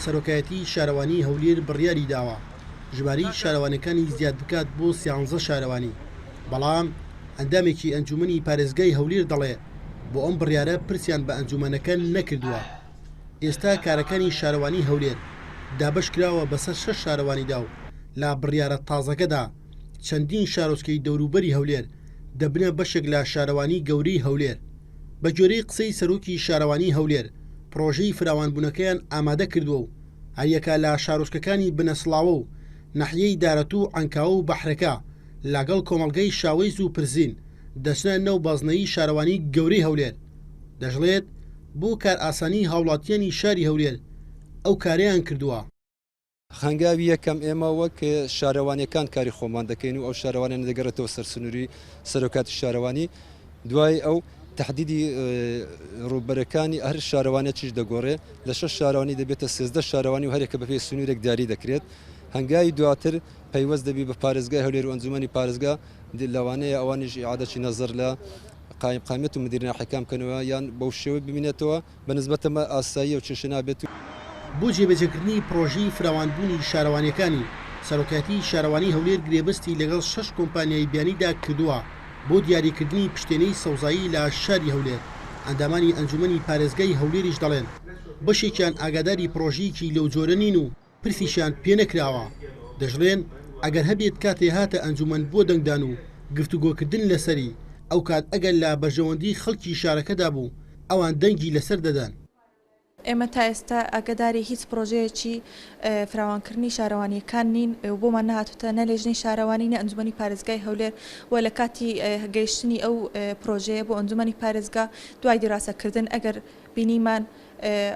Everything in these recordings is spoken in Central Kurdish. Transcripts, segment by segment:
سەرۆکایەتی شارەوانی هەولێر بڕیاری داوە ژماری شارەوانەکانی زیاد بکات بۆ 13 شارەوانی، بەڵام ئەندامێکی ئەنجومەنی پارێزگای هەولێر دەڵێ بۆ ئەم بڕیارە پرسیان بە ئەنجومەنەکە نەکردووە. ئێستا کارەکانی شارەوانی هەولێر دابەش کراوە بەسەر 6 شارەوانیدا و لا بڕیارە تازەکەدا چەندین شارۆچکەی دەوروبەری هەولێر دەبنە بەشێک لە شارەوانی گەورەی هەولێر. بە جۆرەی قسەی سەرۆکی شارەوانی هەولێر پرۆژەی فراوانبوونەکەیان ئامادە کردووە و هەریەکە لە شارۆچکەکانی بنەسڵاوە و نەحیەی دارەتوو و عەنکاوە و بەحرەکە لەگەڵ کۆمەڵگەی شاوەیز و پرزین دەچنە نەو بازنەیی شارەوانی گەورەی هەولێر. دەژڵێت بۆ کار ئاسانی هاوڵاتیانی شاری هەولێر ئەو کاریان کردووە. خەنگاوی یەکەم ئێمە وەک شارەوانیەکان کاری خۆمان دەکەین و ئەو شارەوانیان دەگەڕێتەوە سەرسنووری سەرۆکاتی شارەوانی. دوای ئەو تحدیدی ڕووبەرەکانی هەر شارەوانێکیش دەگۆڕێ لە 6 شارەوانی دەبێتە 13 شارەوانی و هەرێکە بەپێی سنوورێک داری دەکرێت. هەنگاوی دواتر پەیوەست دەبی بە پارێزگای هەولێر و ئەنجومەنی پارێزگا لەوانەیە ئەوانیش عادەتی نەزەر لە قایمقامێت و مدیرە حکام بکەنەوە یان بەو شێوەی ببینێتەوە بە نسبەتەمە ئاسایی و چێشە نابێت. بۆ جێبەجێکردنی پرۆژەی فراوانبوونی شارەوانیەکانی سەرۆکایەتی شارەوانی هەولێر گرێبەستی لەگەڵ 6 کۆمپانیای بیانیدا کردووە بۆ دیاریکردنی پشتێنەی سەوزایی لە شاری هەولێر. ئەندامانی ئەنجومەنی پارێزگای هەولێریش دەڵێن بەشێکیان ئاگاداری پرۆژەیەکی لەو جۆرە نین و پرسیشیان پێ نەکراوە. دەژڵێن ئەگەر هەبێت کاتێ هاتە ئەنجومەن بۆ دەنگدان و گفتوگۆکردن لەسەری ئەو کات ئەگەر لە بەرژەوەندی خەڵکی شارەکەدا بوو ئەوان دەنگی لەسەر دەدەن. ئێمە تا ئێستا ئاگداری هیچ پرۆژەیەکی فراوانکردنی شارەوانیەکان نین و بۆمان نهاتوتە نە لێژنەی شارەوانی نە ئەنجومەنی پارێزگای هەولێر و لە کاتی گەیشتنی ئەو پرۆژەیە بۆ ئەنجومەنی پارێزگا دوای دیراسەکردن ئەگەر بینیمان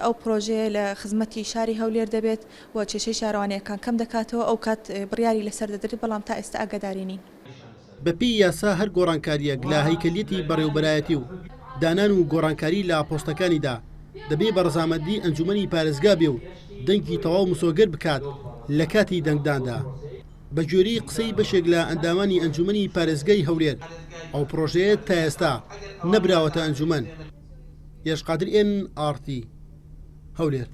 ئەو پرۆژەیە لە خزمەتی شاری هەولێر دەبێت و کێشەی شارەوانیەکان کەم دەکاتەوە ئەو کات بڕیاری لەسەر دەدرێت، بەڵام تا ئێستا ئاگداری نین. بەپی یاسا هەر گۆڕانکاریەک لە هەیکەلیەتی بەڕێوەبەرایەتی و دانان و گۆڕانکاری لە پۆستەکانیدا دەبێ بە ڕەزامەندی ئەنجومەنی پارێزگا بێ و دەنگی تەواو مسۆگەر بکات لە کاتی دەنگداندا. بە جۆری قسەی بەشێک لە ئەندامانی ئەنجومەنی پارێزگای هەولێر ئەو پرۆژەیە تا ئێستا نەبراوەتە ئەنجومەن. یەشقادر NRT هەولێر.